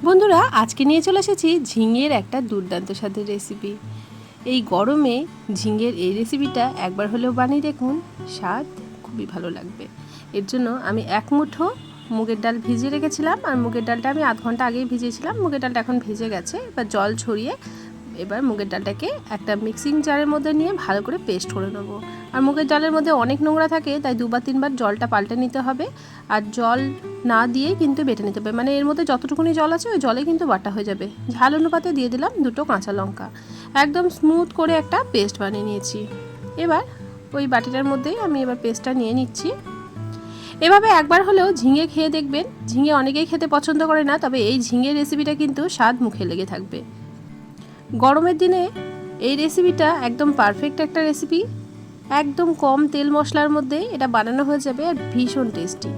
বন্ধুরা, আজকে নিয়ে চলে এসেছি ঝিঙের একটা দুর্দান্ত স্বাদের রেসিপি। এই গরমে ঝিঙের এই রেসিপিটা একবার হলেও বানিয়ে দেখুন, স্বাদ খুবই ভালো লাগবে। এর জন্য আমি এক মুঠো মুগের ডাল ভিজিয়ে রেখেছিলাম, আর মুগের ডালটা আমি আধ ঘন্টা আগেই ভিজিয়েছিলাম। মুগের ডালটা এখন ভিজে গেছে। এবার জল ছড়িয়ে এবার মুগের ডালটাকে একটা মিক্সিং জারের মধ্যে নিয়ে ভালো করে পেস্ট করে নেবো। আর মুগের ডালের মধ্যে অনেক নোংরা থাকে, তাই দুবার তিনবার জলটা পাল্টে নিতে হবে। আর জল না দিয়েই কিন্তু বেটে নিতে হবে, মানে এর মধ্যে যতটুকুনি জল আছে ওই জলে কিন্তু বাটা হয়ে যাবে। ঝাল অনুপাতে দিয়ে দিলাম 2টো কাঁচা লঙ্কা। একদম স্মুথ করে একটা পেস্ট বানিয়ে নিয়েছি। এবার ওই বাটিটার মধ্যেই আমি এবার পেস্টটা নিয়ে নিচ্ছি। এভাবে একবার হলেও ঝিঙে খেয়ে দেখবেন। ঝিঙে অনেকেই খেতে পছন্দ করে না, তবে এই ঝিঙের রেসিপিটা কিন্তু স্বাদ মুখে লেগে থাকবে। গরমের দিনে এই রেসিপিটা একদম পারফেক্ট একটা রেসিপি। একদম কম তেল মশলার মধ্যে এটা বানানো হয়ে যাবে, আর ভীষণ টেস্টি।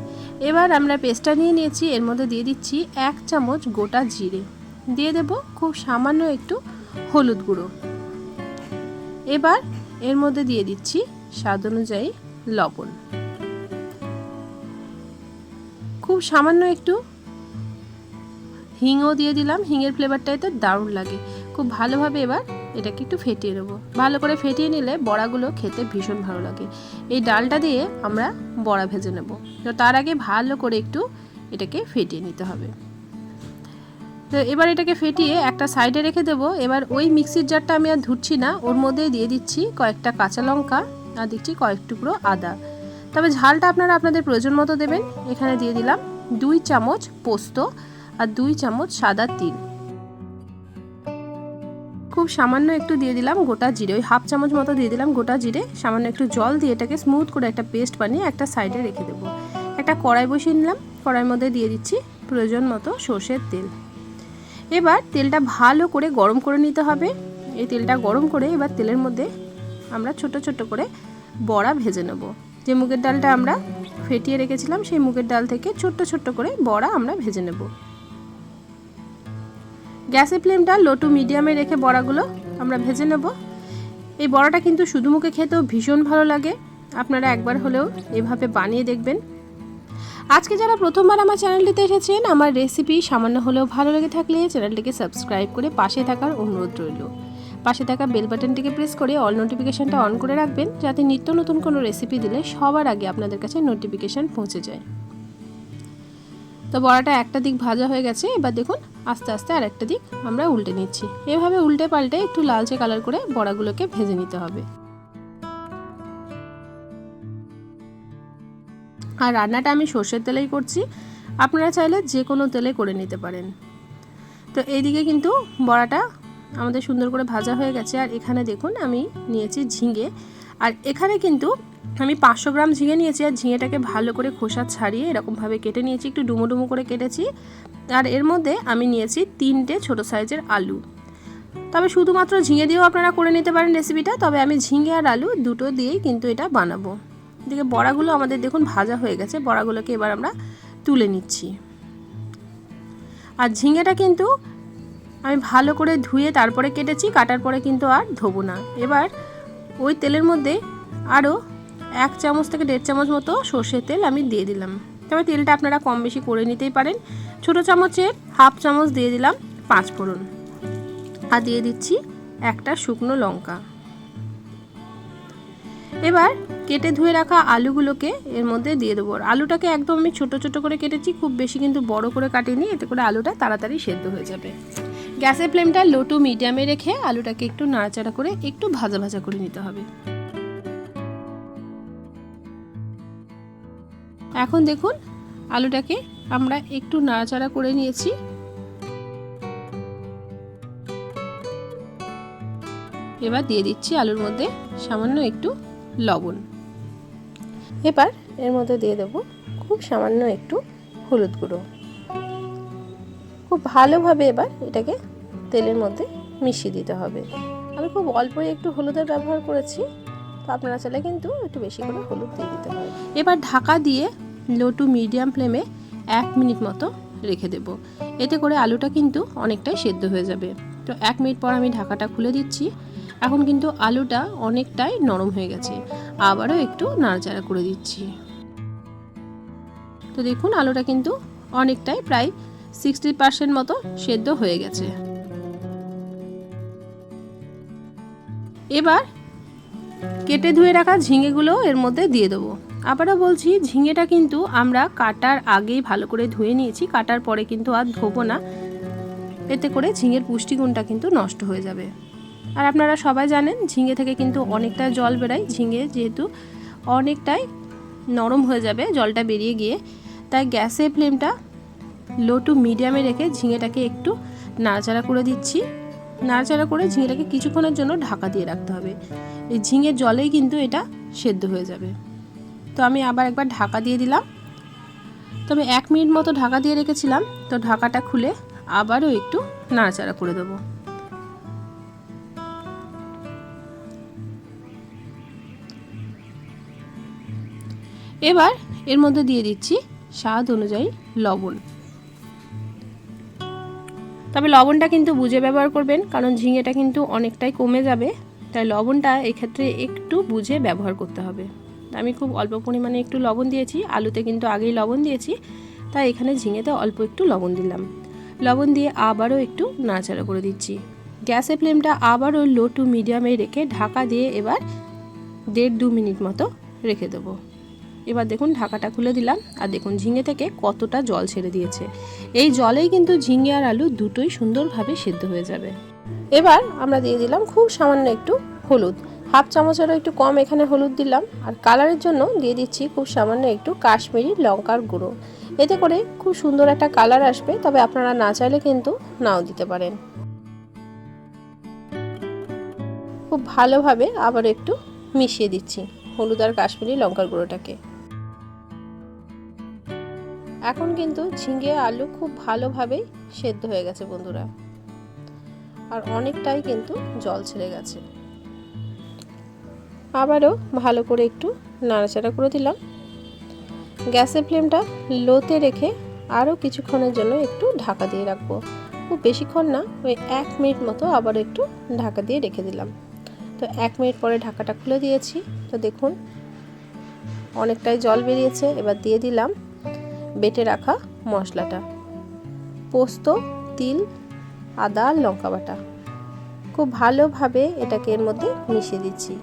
এবার আমরা পেস্টটা নিয়ে নিয়েছি, এর মধ্যে দিয়ে দিচ্ছি 1 চামচ গোটা জিরে, দিয়ে দেব খুব সামান্য একটু হলুদ গুঁড়ো। এবার এর মধ্যে দিয়ে দিচ্ছি স্বাদ অনুযায়ী লবণ, খুব সামান্য একটু হিংও দিয়ে দিলাম। হিঙের ফ্লেভারটা এতে দারুণ লাগে। খুব ভালোভাবে এবার এটাকে একটু ফেটিয়ে নেবো। ভালো করে ফেটিয়ে নিলে বড়াগুলো খেতে ভীষণ ভালো লাগে। এই ডালটা দিয়ে আমরা বড়া ভেজে নেব, তো তার আগে ভালো করে একটু এটাকে ফেটিয়ে নিতে হবে। তো এবার এটাকে ফেটিয়ে একটা সাইডে রেখে দেবো। এবার ওই মিক্সির জারটা আমি আর ধুচ্ছি না, ওর মধ্যে দিয়ে দিচ্ছি কয়েকটা কাঁচা লঙ্কা, আর দিচ্ছি কয়েক টুকরো আদা। তবে ঝালটা আপনারা আপনাদের প্রয়োজন মতো দেবেন। এখানে দিয়ে দিলাম 2 চামচ পোস্ত আর 2 চামচ সাদা তিল। খুব সামান্য একটু দিয়ে দিলাম গোটা জিরে, ওই হাফ চামচ মতো দিয়ে দিলাম গোটা জিরে। সামান্য একটু জল দিয়ে এটাকে স্মুথ করে একটা পেস্ট বানিয়ে একটা সাইডে রেখে দেবো। একটা কড়াই বসিয়ে নিলাম, কড়াইয়ের মধ্যে দিয়ে দিচ্ছি প্রয়োজন মতো সর্ষের তেল। এবার তেলটা ভালো করে গরম করে নিতে হবে। এই তেলটা গরম করে এবার তেলের মধ্যে আমরা ছোট ছোট করে বড়া ভেজে নেব। যে মুগের ডালটা আমরা ফেটিয়ে রেখেছিলাম, সেই মুগের ডাল থেকে ছোট্ট ছোট্ট করে বড়া আমরা ভেজে নেব। গ্যাসের ফ্লেমটা লো টু মিডিয়ামে রেখে বড়াগুলো আমরা ভেজে নেব। এই বড়াটা কিন্তু শুধু মুখে খেতেও ভীষণ ভালো লাগে। আপনারা একবার হলেও এভাবে বানিয়ে দেখবেন। আজকে যারা প্রথমবার আমার চ্যানেলটিতে এসেছেন, আমার রেসিপি সামান্য হলেও ভালো লেগে থাকলে চ্যানেলটিকে সাবস্ক্রাইব করে পাশে থাকার অনুরোধ রইল। পাশে থাকা বেল বাটনটিকে প্রেস করে অল নোটিফিকেশনটা অন করে রাখবেন, যাতে নিত্য নতুন কোনো রেসিপি দিলে সবার আগে আপনাদের কাছে নোটিফিকেশন পৌঁছে যায়। তো বড়াটা একটা দিক ভাজা হয়ে গেছে। এবার দেখুন আস্তে আস্তে আর একটা দিক আমরা উল্টে নিচ্ছি। এভাবে উল্টে পাল্টে একটু লালচে কালার করে বড়াগুলোকে ভেজে নিতে হবে। আর রান্নাটা আমি সর্ষের তেলেই করছি, আপনারা চাইলে যে কোনো তেলে করে নিতে পারেন। তো এইদিকে কিন্তু বড়াটা আমাদের সুন্দর করে ভাজা হয়ে গেছে। আর এখানে দেখুন আমি নিয়েছি ঝিঙে, আর এখানে কিন্তু আমি 500 গ্রাম ঝিঙে নিয়েছি। আর ঝিঙেটাকে ভালো করে খোসা ছাড়িয়ে এরকমভাবে কেটে নিয়েছি, একটু ডুমো ডুমো করে কেটেছি। আর এর মধ্যে আমি নিয়েছি 3টে ছোটো সাইজের আলু। তবে শুধুমাত্র ঝিঙে দিয়েও আপনারা করে নিতে পারেন রেসিপিটা, তবে আমি ঝিঙে আর আলু দুটো দিয়েই কিন্তু এটা বানাবো। এদিকে বড়াগুলো আমাদের দেখুন ভাজা হয়ে গেছে, বড়াগুলোকে এবার আমরা তুলে নিচ্ছি। আর ঝিঙেটা কিন্তু আমি ভালো করে ধুয়ে তারপরে কেটেছি, কাটার পরে কিন্তু আর ধোবো না। এবার ওই তেলের মধ্যে আরও 1 চামচ থেকে 1.5 চামচ মতো সর্ষের তেল আমি দিয়ে দিলাম। তবে তেলটা আপনারা কম বেশি করে নিতেই পারেন। ছোটো চামচের হাফ চামচ দিয়ে দিলাম 5 ফোড়ন, আর দিয়ে দিচ্ছি একটা শুকনো লঙ্কা। এবার কেটে ধুয়ে রাখা আলুগুলোকে এর মধ্যে দিয়ে দেবো। আলুটাকে একদম আমি ছোটো ছোটো করে কেটেছি, খুব বেশি কিন্তু বড় করে কাটিনি, এতে করে আলুটা তাড়াতাড়ি সেদ্ধ হয়ে যাবে। গ্যাসের ফ্লেমটা লো টু মিডিয়ামে রেখে আলুটাকে একটু নাড়াচাড়া করে একটু ভাজা ভাজা করে নিতে হবে। এখন দেখুন আলুটাকে আমরা একটু নাড়াচাড়া করে নিয়েছি। এবার দিয়ে দিচ্ছি আলুর মধ্যে সামান্য একটু লবণ। এবার এর মধ্যে দিয়ে দেব খুব সামান্য একটু হলুদ গুঁড়ো। খুব ভালোভাবে এবার এটাকে তেলের মধ্যে মিশিয়ে দিতে হবে। আমি খুব অল্পই একটু হলুদের ব্যবহার করেছি, তো আপনারা চাইলে কিন্তু একটু বেশি করে হলুদ দিয়ে দিতে হবে। এবার ঢাকা দিয়ে লো টু মিডিয়াম ফ্লেমে 1 মিনিট মতো রেখে দেব। এতে করে আলুটা কিন্তু অনেকটাই সেদ্ধ হয়ে যাবে। তো 1 মিনিট পর আমি ঢাকাটা খুলে দিচ্ছি। এখন কিন্তু আলুটা অনেকটাই নরম হয়ে গেছে। আবারও একটু নাড়াচাড়া করে দিচ্ছি। তো দেখুন আলুটা কিন্তু অনেকটাই প্রায় 60% মতো সেদ্ধ হয়ে গেছে। এবার কেটে ধুয়ে রাখা ঝিঙেগুলো এর মধ্যে দিয়ে দেবো। আবারও বলছি, ঝিঙেটা কিন্তু আমরা কাটার আগেই ভালো করে ধুয়ে নিয়েছি, কাটার পরে কিন্তু আর ধোবো না, এতে করে ঝিঙের পুষ্টিগুণটা কিন্তু নষ্ট হয়ে যাবে। আর আপনারা সবাই জানেন ঝিঙে থেকে কিন্তু অনেকটা জল বেরোয়, ঝিঙে যেহেতু অনেকটাই নরম হয়ে যাবে জলটা বেরিয়ে গিয়ে, তাই গ্যাসের ফ্লেমটা লো টু মিডিয়ামে রেখে ঝিঙেটাকে একটু নাড়াচাড়া করে দিচ্ছি। নাড়াচাড়া করে ঝিঙেটাকে কিছুক্ষণের জন্য ঢাকা দিয়ে রাখতে হবে। এই ঝিঙের জলেই কিন্তু এটা সেদ্ধ হয়ে যাবে। তো আমি আবার একবার ঢাকা দিয়ে দিলাম। তো আমি 1 মিনিট মতো ঢাকা দিয়ে রেখেছিলাম। তো ঢাকাটা খুলে আবারও একটু নাড়াচাড়া করে দেবো। এবার এর মধ্যে দিয়ে দিচ্ছি স্বাদ অনুযায়ী লবণ। তবে লবণটা কিন্তু বুঝে ব্যবহার করবেন, কারণ ঝিঙেটা কিন্তু অনেকটাই কমে যাবে, তাই লবণটা এক্ষেত্রে একটু বুঝে ব্যবহার করতে হবে। আমি খুব অল্প পরিমাণে একটু লবণ দিয়েছি, আলুতে কিন্তু আগেই লবণ দিয়েছি, তাই এখানে ঝিঙেতে অল্প একটু লবণ দিলাম। লবণ দিয়ে আবারও একটু নাড়াচাড়া করে দিচ্ছি। গ্যাসের ফ্লেমটা আবারও লো টু মিডিয়ামে রেখে ঢাকা দিয়ে এবার 1.5-2 মিনিট মতো রেখে দেবো। এবার দেখুন ঢাকাটা খুলে দিলাম, আর দেখুন ঝিঙে থেকে কতটা জল ছেড়ে দিয়েছে। এই জলেই কিন্তু ঝিঙে আর আলু দুটোই সুন্দরভাবে সেদ্ধ হয়ে যাবে। এবার আমরা দিয়ে দিলাম খুব সামান্য একটু হলুদ, 1/2 চামচেরও একটু কম এখানে হলুদ দিলাম। আর কালারের জন্য দিয়ে দিচ্ছি খুব সামান্য একটু কাশ্মীরি লঙ্কার গুঁড়ো, এতে করে খুব সুন্দর একটা কালার আসবে। তবে আপনারা না চাইলে কিন্তু নাও দিতে পারেন। খুব ভালোভাবে আবার একটু মিশিয়ে দিচ্ছি হলুদ আর কাশ্মীরি লঙ্কার গুঁড়োটাকে। এখন কিন্তু ঝিঙে আলু খুব ভালোভাবেই সেদ্ধ হয়ে গেছে বন্ধুরা, আর অনেকটাই কিন্তু জল ছেড়ে গেছে। আবারও ভালো করে একটু নাড়াচাড়া করে দিলাম। গ্যাসের ফ্লেমটা লোতে রেখে আরও কিছুক্ষণের জন্য একটু ঢাকা দিয়ে রাখবো। খুব বেশিক্ষণ না, ওই 1 মিনিট মতো আবার একটু ঢাকা দিয়ে রেখে দিলাম। তো 1 মিনিট পরে ঢাকাটা খুলে দিয়েছি। তো দেখুন অনেকটাই জল বেরিয়েছে। এবার দিয়ে দিলাম বেটে রাখা মশলাটা, পোস্ত, তিল, আদা, লঙ্কা বাটা। খুব ভালোভাবে এটাকে এর মধ্যে মিশিয়ে দিচ্ছি।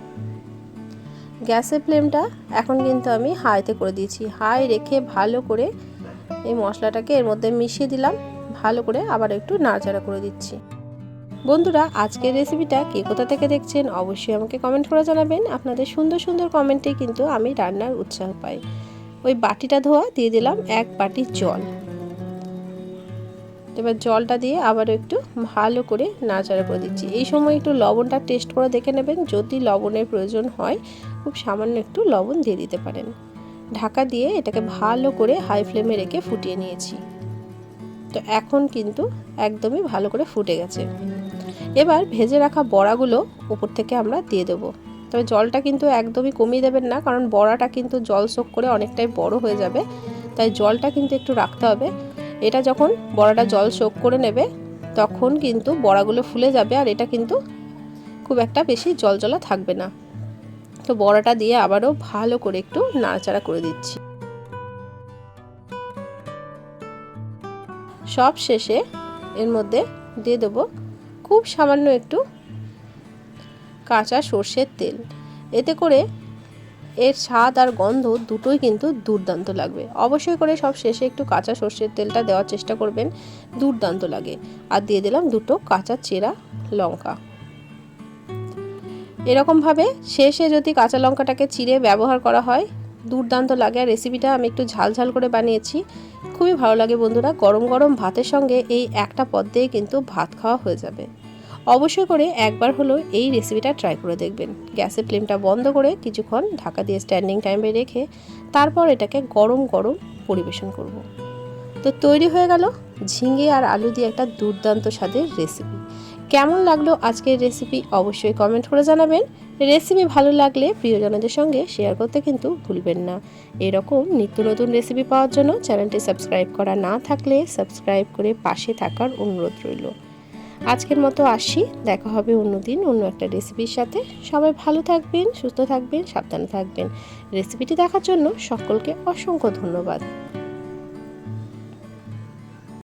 গ্যাসের ফ্লেমটা এখন কিন্তু আমি হাইতে করে দিয়েছি। হাই রেখে ভালো করে এই মশলাটাকে এর মধ্যে মিশিয়ে দিলাম। ভালো করে আবার একটু নাড়াচাড়া করে দিচ্ছি। বন্ধুরা, আজকের রেসিপিটা কে কোথা থেকে দেখছেন অবশ্যই আমাকে কমেন্ট করে জানাবেন। আপনাদের সুন্দর সুন্দর কমেন্টে কিন্তু আমি রান্নার উৎসাহ পাই। ওই বাটিটা ধোয়া দিয়ে দিলাম 1 বাটি জল। এবার জলটা দিয়ে আবার একটু ভালো করে নাড়াচাড়া করে দিচ্ছি। এই সময় একটু লবণটা টেস্ট করে দেখে নেবেন, যদি লবণের প্রয়োজন হয় খুব সামান্য একটু লবণ দিয়ে দিতে পারেন। ঢাকা দিয়ে এটাকে ভালো করে হাই ফ্লেমে রেখে ফুটিয়ে নিয়েছি। তো এখন কিন্তু একদমই ভালো করে ফুটে গেছে। এবার ভেজে রাখা বড়াগুলো উপর থেকে আমরা দিয়ে দেবো। তবে জলটা কিন্তু একদমই কমিয়ে দেবেন না, কারণ বড়াটা কিন্তু জল সোক করে অনেকটাই বড় হয়ে যাবে, তাই জলটা কিন্তু একটু রাখতে হবে। এটা যখন বড়াটা জল সোক করে নেবে তখন কিন্তু বড়াগুলো ফুলে যাবে, আর এটা কিন্তু খুব একটা বেশি জলজলা থাকবে না। তো বড়াটা দিয়ে আবারও ভালো করে একটু নাড়াচাড়া করে দিচ্ছি। সব শেষে এর মধ্যে দিয়ে দেবো খুব সামান্য একটু কাঁচা সর্ষের তেল, এতে করে এর স্বাদ আর গন্ধ দুটোই কিন্তু দুর্দান্ত লাগবে। অবশ্যই করে সব শেষে একটু কাঁচা সর্ষের তেলটা দেওয়ার চেষ্টা করবেন, দুর্দান্ত লাগে। আর দিয়ে দিলাম 2টো কাঁচা চেরা লঙ্কা। এরকমভাবে শেষে যদি কাঁচা লঙ্কাটাকে চিড়ে ব্যবহার করা হয় দুর্দান্ত লাগে। আর রেসিপিটা আমি একটু ঝাল ঝাল করে বানিয়েছি, খুবই ভালো লাগে বন্ধুরা। গরম গরম ভাতের সঙ্গে এই একটা পদ দিয়ে কিন্তু ভাত খাওয়া হয়ে যাবে। অবশ্যই করে একবার হলো এই রেসিপিটা ট্রাই করে দেখবেন। গ্যাসের ফ্লেমটা বন্ধ করে কিছুক্ষণ ঢাকা দিয়ে স্ট্যান্ডিং টাইমে রেখে তারপর এটাকে গরম গরম পরিবেশন করব। তো তৈরি হয়ে গেল ঝিঙে আর আলু দিয়ে একটা দুর্দান্ত স্বাদের রেসিপি। কেমন লাগলো আজকের রেসিপি অবশ্যই কমেন্ট করে জানাবেন। রেসিপি ভালো লাগলে প্রিয়জনদের সঙ্গে শেয়ার করতে কিন্তু ভুলবেন না। এরকম নিত্য নতুন রেসিপি পাওয়ার জন্য চ্যানেলটি সাবস্ক্রাইব করা না থাকলে সাবস্ক্রাইব করে পাশে থাকার অনুরোধ রইল। আজকের মতো আসি, দেখা হবে অন্যদিন অন্য একটা রেসিপির সাথে। সবাই ভালো থাকবেন, সুস্থ থাকবেন, সাবধানে থাকবেন। রেসিপিটি দেখার জন্য সকলকে অসংখ্য ধন্যবাদ।